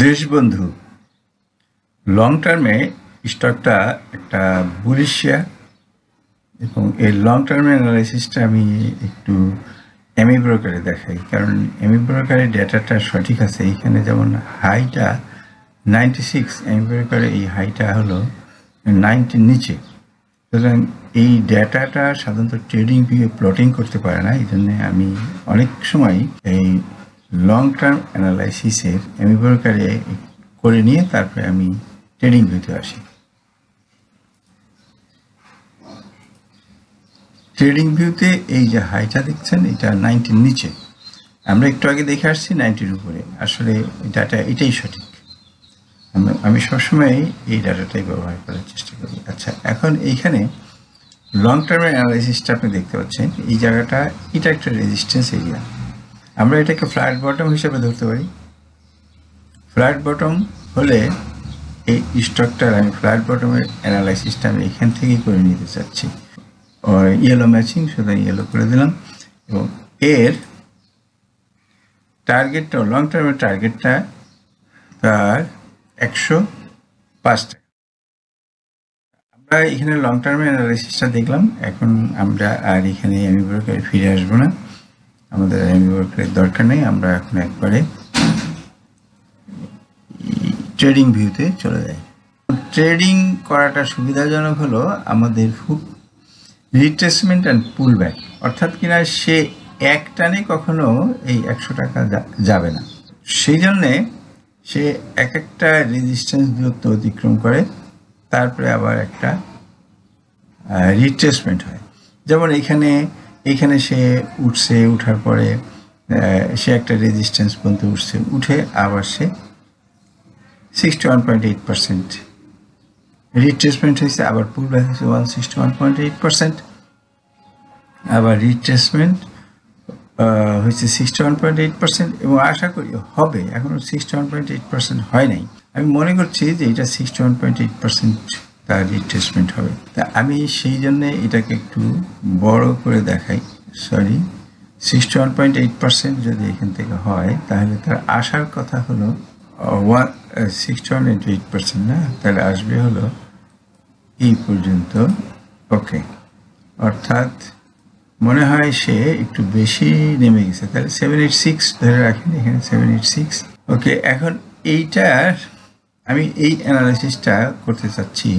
Deshbandhu long টার্মে স্টকটা একটা বুলিশ শেয়ার এবং এই লং টার্মে অ্যানালাইসিসটা আমি একটু এমি ব্রোকারে দেখাই, কারণ এমি ব্রোকারের ডেটাটা সঠিক আছে। এইখানে যেমন হাইটা 96, এমি ব্রোকারে এই হাইটা হলো 90 নিচে। সুতরাং এই ডেটাটা সাধারণত ট্রেডিং ভিউ প্লটিং করতে পারে না, এই জন্যে আমি অনেক সময় এই লং টার্ম অ্যানালাইসিসের এমি ব্রোকারে করে নিয়ে তারপরে আমি ট্রেডিং ভিউতে আসি। ট্রেডিং ভিউতে এই যে হাইটা দেখছেন এটা 90 নিচে, আমরা একটু আগে দেখে আসছি 90-র উপরে। আসলে ডাটা এটাই সঠিক, আমি সবসময় এই ডাটাটাই ব্যবহার করার চেষ্টা করি। আচ্ছা, এখন এইখানে লং টার্মের অ্যানালাইসিসটা আপনি দেখতে পাচ্ছেন, এই জায়গাটা এটা একটা রেজিস্ট্যান্স এরিয়া। আমরা এটাকে ফ্ল্যাট বটম হিসেবে ধরতে পারি। ফ্ল্যাট বটম হলে এই স্টকটার আমি ফ্ল্যাট বটমের অ্যানালাইসিসটা আমি এখান থেকেই করে নিতে চাচ্ছি। ইয়েলো ম্যাচিং, সুতরাং ইয়েলো করে দিলাম। এবং এর টার্গেটটা, লং টার্মের টার্গেটটা তার 105 টাকা। আমরা এখানে লং টার্মের অ্যানালাইসিসটা দেখলাম। এখন আমরা আর এখানে এমি ব্রোকারে ফিরে আসবো না, আমাদের এমি ব্রোকারের দরকার নেই। আমরা এখন একবারে ট্রেডিং ভিউতে চলে যাই। ট্রেডিং করাটা সুবিধাজনক হলো আমাদের রিট্রেসমেন্ট অ্যান্ড পুল ব্যাক, অর্থাৎ কিনা সে এক টানে কখনো এই 100 টাকা যাবে না। সেই জন্যে সে এক একটা রেজিস্ট্যান্স দূরত্ব অতিক্রম করে, তারপরে আবার একটা রিট্রেসমেন্ট হয়। যেমন এখানে সে উঠছে, উঠার পরে সে একটা রেজিস্ট্যান্স পর্যন্ত উঠছে, উঠে আবার সে 61.8% রিট্রেসমেন্ট হয়েছে, আবার পুল ব্যাক হয়েছে 161.8%, আবার রিট্রেসমেন্ট হয়েছে 61.8%, এবং আশা করি হবে। এখনো 61.8% হয় নাই। আমি মনে করছি যে এটা 61.8% তার রিট্রেসমেন্ট হবে। তা আমি সেই জন্যে এটাকে একটু বড় করে দেখাই। 61.8% যদি এখান থেকে হয়, তাহলে তার আসার কথা হলো 61.8% না, তাহলে আসবে হলো এই পর্যন্ত। ওকে, অর্থাৎ মনে হয় সে একটু বেশি নেমে গেছে, তাহলে 786 ধরে রাখেন, এখানে 786। ওকে, এখন এইটার আমি এই অ্যানালাইসিসটা করতে চাচ্ছি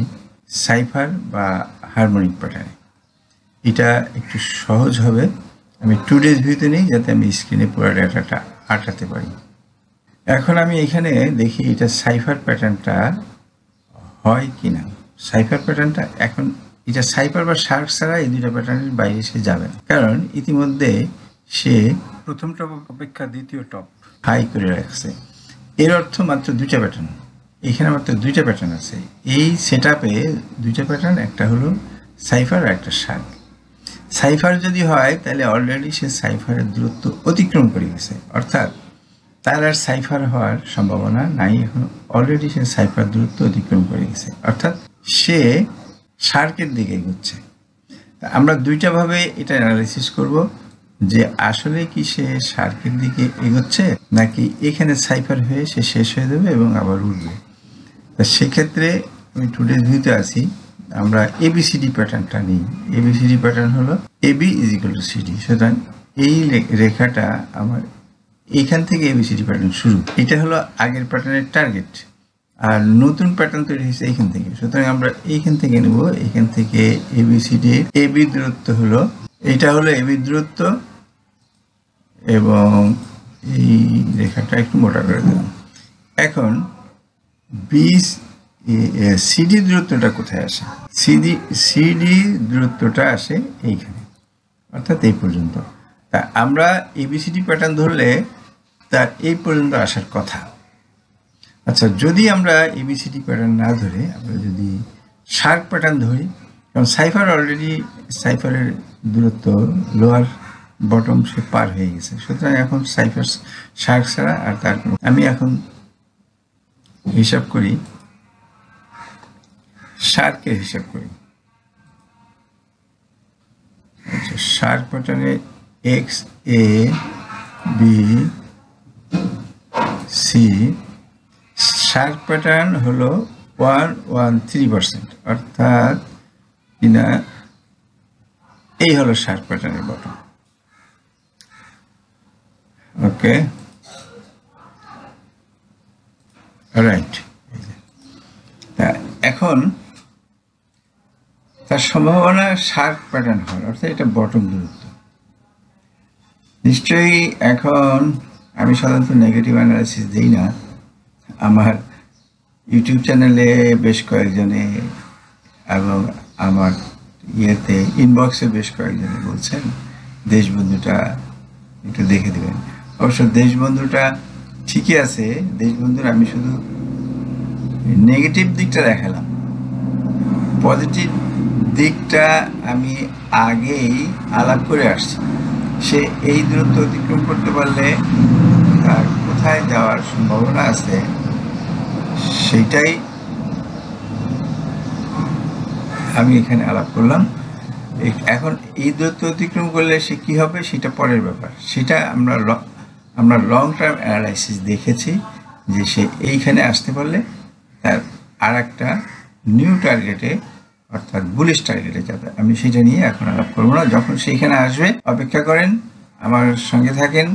সাইফার বা হারমোনিক প্যাটার্নে। এটা একটু সহজ হবে। আমি 2 ডেজ ভিউতে নেই, যাতে আমি স্ক্রিনে পুরো ডাটাটা আটাতে পারি। এখন আমি এখানে দেখি এটা সাইফার প্যাটার্নটা হয় কি না। সাইফার প্যাটার্নটা এখন এটা সাইফার বা শার্ক ছাড়া এই দুইটা প্যাটার্নের বাইরে সে যাবে না, কারণ ইতিমধ্যে সে প্রথম টপ অপেক্ষা দ্বিতীয় টপ হাই করে রাখছে। এর অর্থ মাত্র দুইটা প্যাটার্ন, এখানে মাত্র দুইটা প্যাটার্ন আছে এই সেট আপে, দুইটা প্যাটার্ন, একটা হলো সাইফার আর একটা শার্ক। সাইফার যদি হয় তাহলে অলরেডি সে সাইফারের দূরত্ব অতিক্রম করে গেছে, অর্থাৎ তার আর সাইফার হওয়ার সম্ভাবনা নাই। এখন অলরেডি সে সাইফার দূরত্ব অতিক্রম করে গেছে, অর্থাৎ সে শার্কের দিকে এগোচ্ছে। আমরা দুইটাভাবে এটা অ্যানালাইসিস করব যে আসলে কি সে শার্কের দিকে এগোচ্ছে, নাকি এখানে সাইফার হয়ে সে শেষ হয়ে যাবে এবং আবার উঠবে। তা সেক্ষেত্রে আমি 2 ডেজ ভিউতে আছি, আমরা এবিসিডি প্যাটার্নটা নিই। এবিসিডি প্যাটার্ন হলো এবি = সিডি। সুতরাং এই রেখাটা আমার এখান থেকে এবিসিডি প্যাটার্ন শুরু, এটা হলো আগের প্যাটার্নের টার্গেট, আর নতুন প্যাটার্ন তৈরি হয়েছে এইখান থেকে। সুতরাং আমরা এইখান থেকে নেব, এখান থেকে এবিসিডি, এবি দূরত্ব হলো, এটা হলো এবি দূরত্ব, এবং এই রেখাটা একটু মোটা করে দিলাম। এখন সিডি দূরত্বটা কোথায় আসে? সিডি দূরত্বটা আসে এইখানে, অর্থাৎ এই পর্যন্ত। তা আমরা এবিসিডি প্যাটার্ন ধরলে তার এই পর্যন্ত আসার কথা। আচ্ছা, যদি আমরা এবিসিডি প্যাটার্ন না ধরে আমরা যদি শার্ক প্যাটার্ন ধরি, কারণ সাইফার অলরেডি সাইফারের দূরত্ব লোয়ার বটম সে পার হয়ে গেছে, সুতরাং এখন সাইফার শার্ক ছাড়া আর তার কোনো। আমি এখন হিসাব করি, শার্কের হিসাব করি। আচ্ছা, শার্ক প্যাটার্নে x A B C sharp pattern হলো 113%, অর্থাৎ কিনা এই হলো শার্প প্যাটার্নের বটম। ওকে, রাইট। এখন তার সম্ভাবনা শার্প প্যাটার্ন হওয়ার, অর্থাৎ এটা বটম দূরত্ব। নিশ্চয়ই এখন আমি সাধারণত নেগেটিভ অ্যানালাইসিস দিই না। আমার ইউটিউব চ্যানেলে বেশ কয়েকজনে এবং আমার ইয়েতে ইনবক্সে বেশ কয়েকজনে বলছেন দেশবন্ধুটা একটু দেখে দেবেন। অবশ্য দেশবন্ধুটা ঠিকই আছে, দেশবন্ধুর আমি শুধু নেগেটিভ দিকটা দেখালাম, পজিটিভ দিকটা আমি আগেই আলাপ করে আসছি। সে এই দূরত্ব অতিক্রম করতে পারলে তার কোথায় যাওয়ার সম্ভাবনা আছে সেইটাই আমি এখানে আলাপ করলাম। এখন এই দূরত্ব অতিক্রম করলে সে কি হবে সেটা পরের ব্যাপার। সেটা আমরা লং টার্ম অ্যানালাইসিস দেখেছি যে সে এইখানে আসতে পারলে তার আর একটা নিউ টার্গেটে, অর্থাৎ বুলিশ টার্গেটে যাবে। আমি সেটা নিয়ে এখন আলাপ করবো না। যখন সেইখানে আসবে অপেক্ষা করেন, আমার সঙ্গে থাকেন।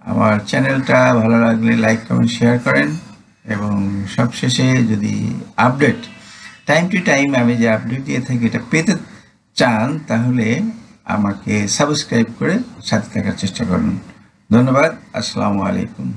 আমার চ্যানেলটা ভালো লাগলে লাইক কমেন্ট শেয়ার করেন, এবং সবশেষে যদি আপডেট টাইম টু টাইম আমি যে আপডেট দিয়ে থাকি এটা পেতে চান তাহলে আমাকে সাবস্ক্রাইব করে সাথে থাকার চেষ্টা করুন। ধন্যবাদ। আসসালামু আলাইকুম।